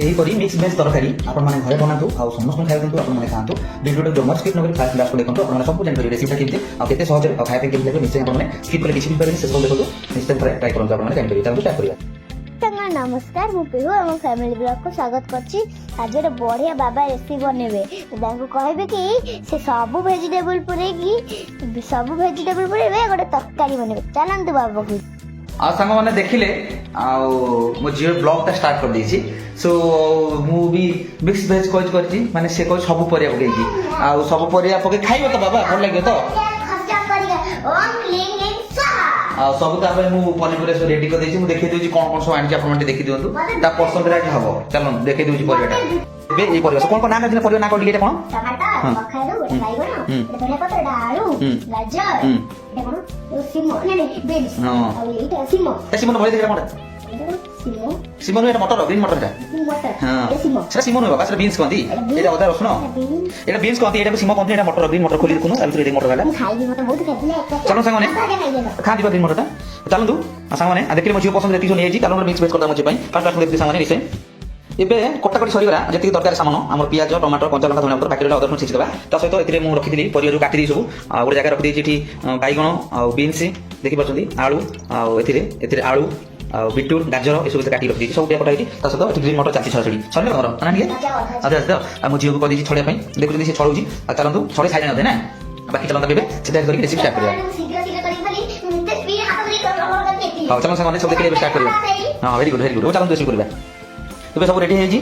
ଏହିପରି mix veg ତରକାରୀ ଆପଣମାନେ ଘରେ ବନାନ୍ତୁ ଆଉ ସମସ୍ତଙ୍କୁ ଖାଇବା ଦିଅନ୍ତୁ ଆପଣମାନେ ଖାଆନ୍ତୁ। ଭିଡ଼ିଓଟା ଜମା ସ୍କିପ୍ ନକରି ଫାଷ୍ଟ ଲାଷ୍ଟ ଦେଖନ୍ତୁ ଆପଣମାନେ ସବୁ ଜାଣିପାରିବେ ରେସିପିଟା କେମିତି ଆଉ କେତେ ସହଜରେ ଆଉ ଖାଇବା ପାଇଁ କେମିତି ଲାଗିବ। ନିଶ୍ଚୟ ଆପଣମାନେ ସ୍କିପ୍ କରି କିଛି ବି ପାରିବେନି, ଶେଷ ଦେଖନ୍ତୁ ନିଶ୍ଚୟ ଥରେ ଟ୍ରାଏ କରନ୍ତୁ ଆପଣମାନେ ଜାଣିପାରିବେ। ଚାଲନ୍ତୁ ଷ୍ଟାର୍ଟ କରିବା। नमस्कार मु पिहू एम फैमिली ब्लॉग को स्वागत करछि। आज गोटे बढ़िया बाबा रेसिपी बनेबे तांको कहबे कि से सब वेजिटेबल पुरेगी गोटे तरकारी बनेबे। चलंतु बाबा की आ सांग माने देखिले आ मो जियो ब्लॉग ता स्टार्ट कर देछि। सो मु भी मिक्स वेज कोच करछि माने से कोइ सब परिया पकेछि आ सब परिया पके खाइबो त बाबा भल लागियो त खर्चा करिया ओम क्लीन इन स्वाहा आ सब त आपण मु पनीपुरे सो रेडी कर देछि। मु देखि देछि कोन कोन सब आनि आपण माने देखि दियंतु ता परसेंट रेट हबो। चलो देखि देछि परियाटा बे ए परिया कोन कोन नाम दिन परिया ना कोन लिटा कोन टमाटर कखारू बाइगण धनिया पत्र आलू गाजर एटा कोन सिमो ने बीन्स आ एटा सिमो सिमो भले देखा कोन सिमो एटा मटर ग्रीन मटर एटा हां सेटा सिमो न बाबा सेटा बीन्स कोंती एटा अदा रसुन एटा बीन्स कोंती एटा सिमो कोंती एटा मटर ग्रीन मटर खोली देखुनु आलू रे मटर वाला खाइबी मत बहुत खाइले। चलो संग माने खा दिबा ग्रीन मटर ता चलंतु संग माने आ देखिले मो जियो पसंद रेती जो नेजी चलो मिक्स वेज करता मो पई फास्ट फास्ट देखि संग माने निसे एबे कटाकटी सरी गला जति दरकार सामान हमर पियाज टमाटर कंचा लंका धनिया पत्र बाकी अदर रसुन छिछि देबा ता सहित एथिरे मु रखि दिली परिया जो काटि दी सब आ गोटे जगह रखि दी एठी बाइगण आ बीन्स देखि परछंती आलू आ एथिरे आलू आ बीटरूट गाजर ए सब काटि रखि दी सब पिया कटाइटी ता सहित एठी ग्रीन मटर चाची छड़ी छले घर ना निके अच्छा आ मु जियो को कहि दी छड़िया पई देखु जदी से छड़ौजी आ चलंतु छड़े छाइ ना दे ना बाकी चलंता बेबे सेटा करि रेसिपी स्टार्ट करिया। शीघ्र शीघ्र करी खाली ते स्पीड हाथ में कर करके हां चलो संग माने सब देखि स्टार्ट करिया। हां वेरी गुड चलंतु रेसिपी करिया। तबे सब रेडी हेजी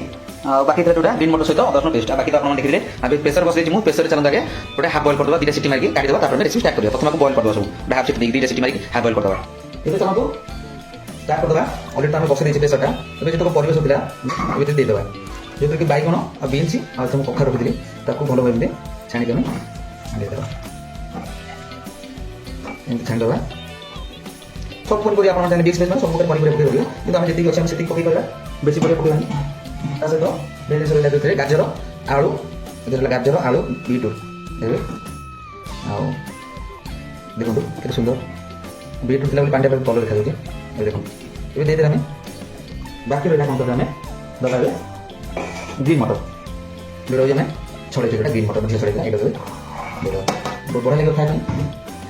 बाकी जोटा ग्रीन मटर सहित अदर पेस्ट बाकी तो आपन देखिले अब प्रेशर बसै मु प्रेशर चलन दागे गोटे हाफ बॉयल कर दबा दीटा सिटी मारी काटी दबा तापर रेसिपी स्टार्ट करिया। प्रथम को बॉयल कर दबा सब हाफ सिटी दीटा सिटी मारी हाफ बॉयल कर दबा एबे चलो को स्टार्ट कर दबा ऑलरेडी हम बसै देछि प्रेशरटा एबे जतो परिवेश होतिला एबे दे दबा जेतो कि बाइगण आ बीन्स आ तुम कखा रखि दिली ताको भलो भाबे छाणी देबा दे दबा एंड छाणी दबा सब पनी आपन जाने मिक्स वेज सब पनी पनी पके दियो किंतु हम जति अछि हम सेति पके करला बेसी पके पकेबानी ता सहित बेले सरे लागुतरे गाजर आलू एदर गाजर आलू बीटरूट देबे आ देखो केते सुंदर बीटरूट लागले पांडे पर कलर देखा जाउछे ए देखो ए दे दे हमें बाकी रहला कोन करबे हमें दबाबे ग्रीन मटर बेरो जे में छोड़े छोड़े ग्रीन मटर मतलब छोड़े ए देबे बेरो बहुत बड़ा लगे खाए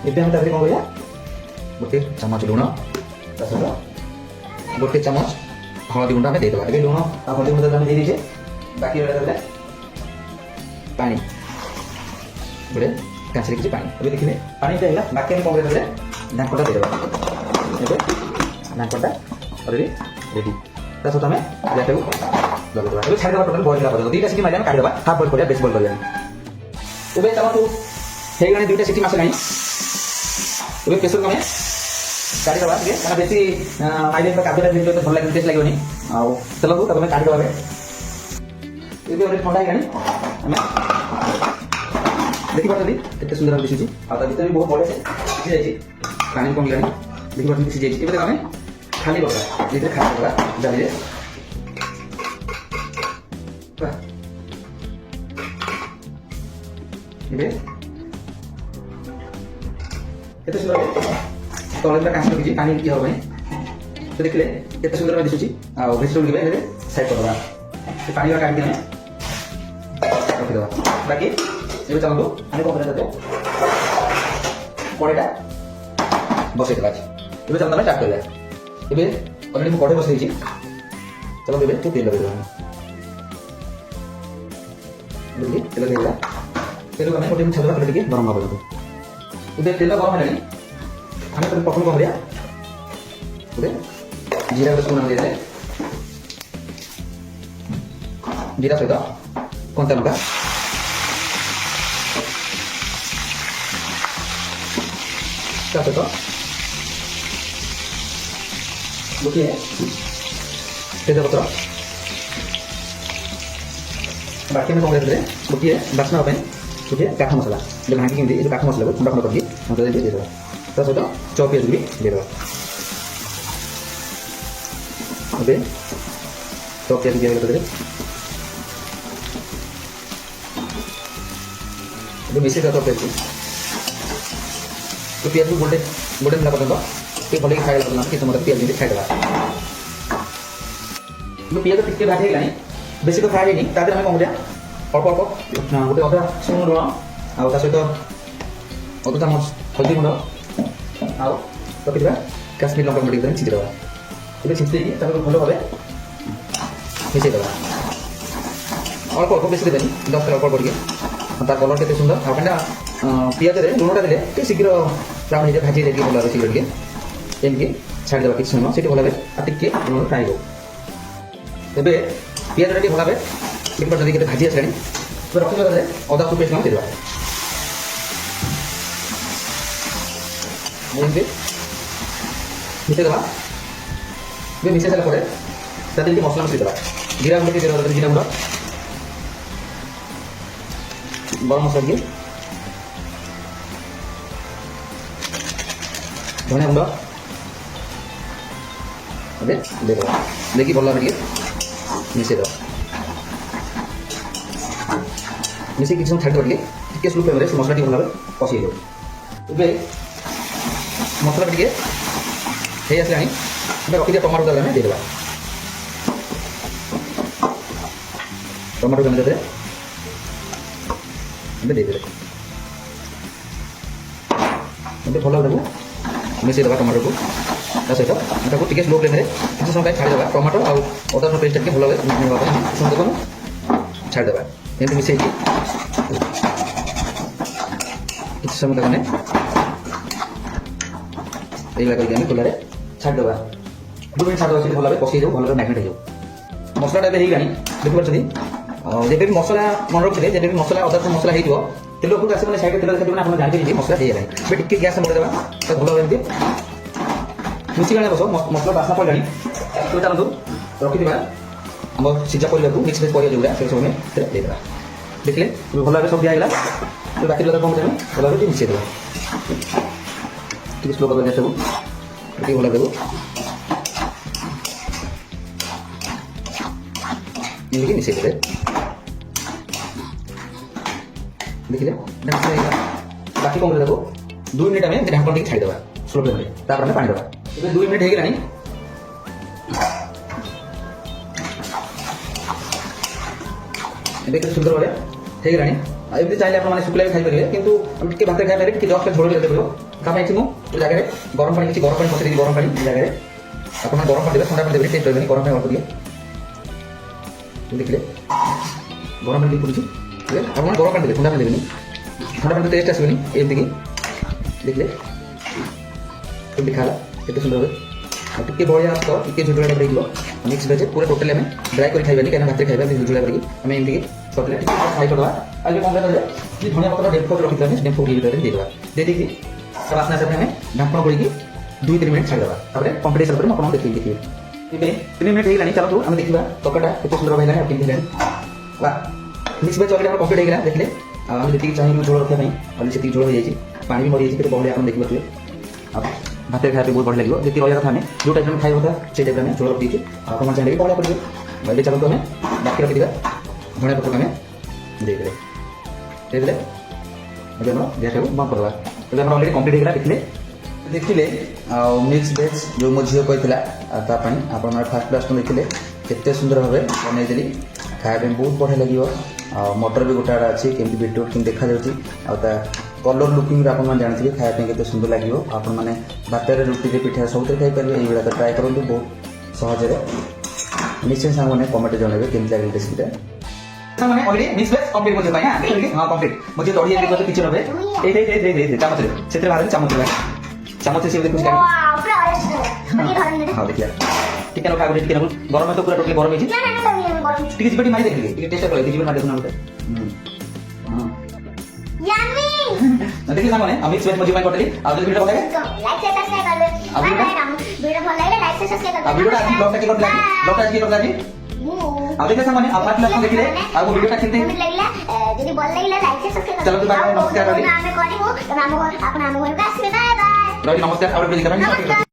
एबे हम तारे कोन करिया गोटे चम्मच लूण ता सहित गोटे चम्मच हल्दी गुंडा में दे दबा ए लूण आ हल्दी गुंडा हम दे दीजे बाकी रहला पानी बड़े कांचरे किछि पानी अबे देखिले पानी देला बाकी हम कोन करे ढाकटा दे दबा एबे ढाकटा ऑलरेडी रेडी ता सहित हमें जाते को लगा दबा एबे छाड़ दबा टोटल बॉईल करा दीटा सिटी मारिया काट दबा हाफ बॉईल करिया बेस बॉईल करिया एबे चलो तू हे गने दुटा सिटी मासे नाही एबे प्रेशर कमे काटी दबा ठीक है माने बेसी हाई लेवल का काबेला दिन तो भल लागे टेस्ट लागोनी आ चलो तू तबे काटी दबा एबे ओरे ठंडा हेगानी हमें देखि परथि केते सुंदर दिसुची आ ता भीतर भी बहुत बड़े से सिझी जाईची पानी कम लानी देखि परथि सिझी जाईची एबे हमें खाली करबा जेते खाली करबा डाली दे एबे केते सुंदर तले कांच रखिची पानी की हो भाई तो देखले केते सुंदर दिसुची आ भेजिटेबल के बे साइड करबा से पानी काट के रखि दबा बाकी एबे चलो आने को करे दे कड़ेटा बसे दबा एबे चलो ना स्टार्ट कर एबे ऑलरेडी मु कड़े बसे छी चलो एबे तो तेल लगे दबा देखि तेल देला तेल को हमें कोटे में छलवा कर के गरम हो जातो एबे तेल गरम है नहीं हमें तो पकड़ को हरिया एबे जीरा को सुना दे दे जीरा सहित कंचा लंका ता सहित गोटे तेजपत्र बाकी में कौन करते गोटे बास्ना गोटे काठ मसला जो भांगी कि काठ मसला को ठंडा खंड करके मसला दे देवा ता सहित चौ पियाज भी दे देवा ओके चौ पियाज दिया गला तो मिसे का तो पियाज तो पियाज को गोल्डन मिला पर्यंत ये भले खाई लगा कि तुम पियाज नहीं खाई देवा तो पियाज टिके भाजी गलानी ବେଶୀ ତ ଫ୍ରାଏ ହେଇନି ତା ଦେହରେ ଆମେ କ'ଣ କରିବା ଅଳ୍ପ ଅଳ୍ପ ଗୋଟେ ଅଧା ସ୍ପୁନ୍ ଲୁଣ ଆଉ ତା ସହିତ ଅଧ ଚାମଚ ହଳଦୀ ଗୁଣ୍ଡ ଆଉ ରଖିଥିବା କାଶ୍ମୀର ଲଙ୍କା ଗୁଣ୍ଡ ଟିକେ ଛିଞ୍ଚିଦେବା। ଏବେ ଛିଞ୍ଚି ଦେଇକି ତାକୁ ଭଲ ଭାବେ ମିଶାଇଦେବା। ଅଳ୍ପ ଅଳ୍ପ ବେଶୀ ଦେବେନି ଜଷ୍ଟ ଅଳ୍ପ ଅଳ୍ପ ଟିକେ ତା କଲର୍ କେତେ ସୁନ୍ଦର। ଆଉ କାହିଁକିନା ପିଆଜରେ ଲୁଣଟା ଦେଲେ ଟିକେ ଶୀଘ୍ର ବ୍ରାଉନ୍ ହେଇଯାଏ ଭାଜି ହେଇଯାଏ ଟିକେ ଭଲ ଭାବେ ଶୀଘ୍ର ଟିକେ ଏମିତି ଛାଡ଼ିଦେବା କିଛି ସମୟ ସେଠି ଭଲ ଭାବେ ଆଉ ଟିକେ ଲୁଣ ଫ୍ରାଏ ହେବ। ଏବେ ପିଆଜଟା ଟିକେ ଭଲ ଭାବେ ଟିକେ ଯଦି କେତେ ଭାଜି ଆସିଲାଣି ଏବେ ରଖିଦେବା ତାହେଲେ ଅଦା ରସୁଣ ପେଷ୍ଟ ଆମେ ଦେଇଦେବା। ଏମିତି ମିଶାଇଦେବା। ଏବେ ମିଶାଇ ସାରିଲା ପରେ ତା ଦେହରେ ଟିକେ ମସଲା ମିଶାଇଦେବା। ଜିରା ଗୁଣ୍ଡ ଟିକେ ଦେବା ଜିରା ଗୁଣ୍ଡ ଗରମ ମସଲା ଟିକେ ଧନିଆ ଗୁଣ୍ଡ ଏବେ ଦେଇଦେବା। ଦେଇକି ଭଲ ଭାବେ ଟିକେ ମିଶାଇଦେବା। ମିଶାଇ କିଛି ସମୟ ଛାଡ଼ିଦେବା ଟିକେ ସ୍ଲୋ ଫ୍ଲେମ୍ରେ ସେ ମସଲା ଟିକେ ଭଲ ଭାବେ କଷି ହେଇଯିବ। ଏବେ ମସଲା ଟିକେ ହେଇ ଆସିଲାଣି ଏବେ ରଖିଦିଆ ଟମାଟୋ ତାହେଲେ ଆମେ ଦେଇଦେବା। ଟମାଟୋ ଆମେ ଦେବେ ଏବେ ଦେଇଦେବେ। ଏବେ ଭଲ ତାକୁ ମିଶାଇଦେବା ଟମାଟୋକୁ ତା ସହିତ ତାକୁ ଟିକେ ସ୍ଲୋ ଫ୍ଲେମ୍ରେ କିଛି ସମୟ ପାଇଁ ଛାଡ଼ିଦେବା। ଟମାଟୋ ଆଉ ଅଦା ରସୁଣ ପେଷ୍ଟ ଟିକେ ଭଲ ଭାବେ ନେବା ପାଇଁ କିଛି ସମୟ ତାକୁ ଛାଡ଼ିଦେବା। ଏମିତି ମିଶାଇକି କିଛି ସମୟ ତାକୁ ଆମେ এইগুলা କରିକି ଆମେ ଖୋଲାରେ ଛାଡ଼ିଦେବା। 2 ମିନିଟ୍ ଛାଡ଼ିଦେବା ସେଠି ଭଲ ଭାବେ କଷି ହେଇଯିବ ଭଲ ଭାବେ ମ୍ୟାରିନେଟ୍ ହେଇଯିବ। ମସଲାଟା ଏବେ ହେଇଗଲାଣି ଦେଖିପାରୁଛନ୍ତି। ଯେବେ ବି ମସଲା ମନେ ରଖିଥିଲେ ଯେବେ ବି ମସଲା ଅଦା ରସୁଣ ମସଲା ହେଇଯିବ ତେଲ ଉପରକୁ ଆସିବ ସାଇଡ଼୍ରେ ତେଲ ଦେଖାଯିବ ନା ଆପଣ ଜାଣିପାରିବେ ଯେ ମସଲା ହେଇଗଲାଣି। ଏବେ ଟିକେ ଗ୍ୟାସ୍ ବଢ଼େଇଦେବା ତାକୁ ଭଲ ଭାବେ ଏମିତି ମିଶିଗଲାଣି ବସ ମସଲା ବାସ୍ନା ପଡ଼ିଲାଣି। ଏବେ ଚାଲନ୍ତୁ ରଖିଥିବା ଆମ ସିଝା ପରିବାକୁ ମିକ୍ସ ଭେଜ୍ ପରିବା ଯେଉଁଗୁଡ଼ା ସେ ସବୁ ଆମେ ଦେଇଦେବା। ଦେଖିଲେ ଭଲ ଭାବେ ସବୁ ଦିଆହେଇଗଲା। ବାକି ରହିଲା କ'ଣ କରିବା ଭଲ ଭାବେ ଟିକେ ମିଶାଇଦେବା। ଟିକେ ସ୍ଲୋ କରିଦେବା ସବୁ ଟିକେ ଭଲ ଦେବୁ ଏମିତି ମିଶାଇ ଦେବେ। ଦେଖିଲେ ବାକି କ'ଣ କରିବା ତାକୁ 2 ମିନିଟ୍ ଆମେ ଢାଙ୍କଣ ଟିକେ ଛାଡ଼ିଦେବା ସ୍ଲୋ ଫ୍ଲେମ୍ରେ ତାପରେ ଆମେ ପାଣି ଦେବା। ଏବେ 2 ମିନିଟ୍ ହେଇଗଲାଣି। ଏବେ କେତେ ସୁନ୍ଦର ଭାବେ ହେଇଗଲାଣି। ଆଉ ଏମିତି ଚାହିଁଲେ ଆପଣମାନେ ଶୁଖିଲା ବି ଖାଇପାରିବେ କିନ୍ତୁ ଆମେ ଟିକେ ଭାତରେ ଖାଇପାରିବେ ଟିକେ ଜଷ୍ଟ ଝୋଳ ଦେତେ ପଡ଼ିବ। ତା ପାଇଁ ମୁଁ ଏ ଜାଗାରେ ଗରମ ପାଣି କିଛି ଗରମ ପାଣି ବସାଇ ଦେଇକି ଗରମ ପାଣି ଏ ଜାଗାରେ ଆପଣ ଗରମ ପାଣି ଦେବେ ଥଣ୍ଡା ପାଣି ଦେବେ ଟେଷ୍ଟ ରହିବନି। ଗରମ ପାଣି ଅଳ୍ପ ଟିକେ ଦେଖିଲେ ଗରମ ପାଣି ଟିକେ ପୁଡ଼ୁଛି ଆପଣ ଗରମ ପାଣି ଦେବେ ଥଣ୍ଡା ପାଣି ଦେବେନି। ଥଣ୍ଡା ପାଣି ଟେଷ୍ଟ ଆସିବନି। ଏମିତିକି ଦେଖିଲେ କେମିତି ଖାଇଲା କେତେ ସୁନ୍ଦର ଭାବେ ଆଉ ଟିକେ ବଢ଼ିଆ ତ ଟିକେ ଝୁଝୁଳା ଟାଇପ୍ର ହେଇଯିବ। ମିକ୍ସ ଭେଜ୍ ପୁରା ଟୋଟାଲି ଆମେ ଡ୍ରାଏ କରି ଖାଇବାନି କାହିଁକିନା ଭାତରେ ଖାଇବା ଏମିତି ଝୁଝୁଳା କରିକି ଆମେ ଏମିତିକି କରିଦେଲେ ଟିକେ ଫ୍ରାଏ କରିଦେବା। ଆଉ ଏବେ କ'ଣ କରିବା ଯେ ଧନିଆ ପତ୍ର ଡେମ୍ଫୋ ରଖିଥିବା ଆମେ ଡେମ୍ଫୋ ଭିତରେ ଦେଇଦେବା। ଦେଇଦେଇକି ତା ବାସ୍ନା ଆସିବା ପାଇଁ ଆମେ ଢାଙ୍କଣ କରିକି 2-3 ମିନିଟ୍ ଛାଡ଼ିଦେବା। ତାପରେ କମ୍ପ୍ଲିଟ୍ ହେଇସାରିଲା ପରେ ମୁଁ ଆପଣଙ୍କୁ ଦେଖିବେ। ଏବେ 3 ମିନିଟ୍ ହେଇଗଲାଣି ଚାଲନ୍ତୁ ଆମେ ଦେଖିବା ତରକାରୀଟା କେତେ ସୁନ୍ଦର ହେଇଗଲାଣି ଆଉ କେମିତି ହେଲାଣି। ବା ମିକ୍ସ ଭେଜ୍ ତରକାରୀ ଆମର କମ୍ପ୍ଲିଟ୍ ହେଇଗଲା। ଦେଖିଲେ ଆଉ ଆମେ ଯେତିକି ଚାହିଁବୁ ଝୋଳ ରଖିବା ପାଇଁ ଆଉ ସେତିକି ଝୋଳ ହେଇଯାଇଛି। ପାଣି ବି ମରିଯାଇଛି କେତେ ବହଳିଆ ଆପଣ ଦେଖିପାରୁଥିବେ। ଆଉ ଭାତରେ ଖାଇବା ପାଇଁ ବହୁତ ବଢ଼ିଆ ଲାଗିବ। ଯେତିକି ରହିବା କଥା ଆମେ ଯେଉଁ ଟାଇପ୍ରେ ଆମେ ଖାଇବା କଥା ସେଇ ଟାଇପ୍ରେ ଆମେ ଝୋଳ ରଖିଦେଇଛୁ। ଆଉ ଆପଣ ଚାହିଁଲେ ବି ବଢ଼ିଆ କରିବେ। ଏବେ ଚାଲନ୍ତୁ ଆମେ ବାକି ରଖିଥିବା ଧଣିଆ ପତ୍ରକୁ ଆମେ ଦେଇଦେଲେ ଏବେ ଆମର ଗ୍ୟାସ୍ଟାକୁ ବନ୍ଦ କରିଦେବା। ଏବେ ଆମର ଅଲରେଡ଼ି କମ୍ପ୍ଲିଟ୍ ହେଇଗଲା। ଦେଖିଲେ ଆଉ ମିକ୍ସ ଭେଜ୍ ଯେଉଁ ମୋ ଝିଅ କହିଥିଲା ତା ପାଇଁ ଆପଣମାନେ ଫାଷ୍ଟ ଦେଖିଲେ କେତେ ସୁନ୍ଦର ଭାବେ ବନେଇଦେଲି। ଖାଇବା ପାଇଁ ବହୁତ ବଢ଼ିଆ ଲାଗିବ। ଆଉ ମଟର ବି ଗୋଟେ ଆଡ଼େ ଅଛି କେମିତି ବିଟରୁଟ୍ କେମିତି ଦେଖାଯାଉଛି ଆଉ ତା କଲର୍ ଲୁକିଂରେ ଆପଣମାନେ ଜାଣିଥିବେ ଖାଇବା ପାଇଁ କେତେ ସୁନ୍ଦର ଲାଗିବ। ଆପଣମାନେ ଭାତରେ ରୁଟିରେ ପିଠା ସବୁଥିରେ ଖାଇପାରିବେ। ଏଇଭଳିଆ ତ ଟ୍ରାଏ କରନ୍ତୁ ବହୁତ ସହଜରେ। ନିଶ୍ଚୟ ସାଙ୍ଗମାନେ କମେଣ୍ଟରେ ଜଣାଇବେ କେମିତି ଲାଗିଲା ରେସିପିଟା। ମାନେ ଅଲରେଡ଼ି ମିକ୍ସ ଭେଜ୍ କମ୍ପ୍ଲିଟ୍ କରିଦେବା ପାଇଁ ହଁ କମ୍ପ୍ଲିଟ୍ ମୋ ଝିଅ ଦଢ଼ି ଯାଇକି କିଛି ନେବେ ଏଇ ଚାମଚରେ ସେଥିରେ ବାହାରେ ଚାମଚ ଚାମଚ ସିଏ ଦେଖୁଛି ହଁ ଦେଖିବା ଟିକେ ଖାଇବା ଟିକେ ଗରମ ତ ପୁରା ଟୋଟାଲି ଗରମ ହେଇଛି। ଟିକେ ଯିବେ ମାରି ଦେଖିଲି ଟିକେ ଟେଷ୍ଟ କଲେ ଯିବେ ମାରି ଦେଖୁନା ଗୋଟେ देखिए सामने हम मिक्स वेज मुझे मैं कोटली अब वीडियो ଭଲ ଲାଗେ ଲାଇक शेयर सब्सक्राइब करबे अब वीडियो ଭଲ ଲାଗିଲେ ଲାଇक शेयर सब्सक्राइब करबे अब वीडियो आजि ब्लॉग की कोटली ब्लॉग आजि कोटली अब देखिए सामने अब बात लोग देखिले अब वीडियो का केमते लागला यदि ଭଲ ଲାଗିଲା लाइक शेयर सब्सक्राइब चलो तो बाय नमस्कार रवि ଆମେ କରିବୁ ତମେ ଆମ ଆପଣ ଆମ ଘରକୁ ଆସିବେ ବାय ବାय रवि नमस्कार और वीडियो करबे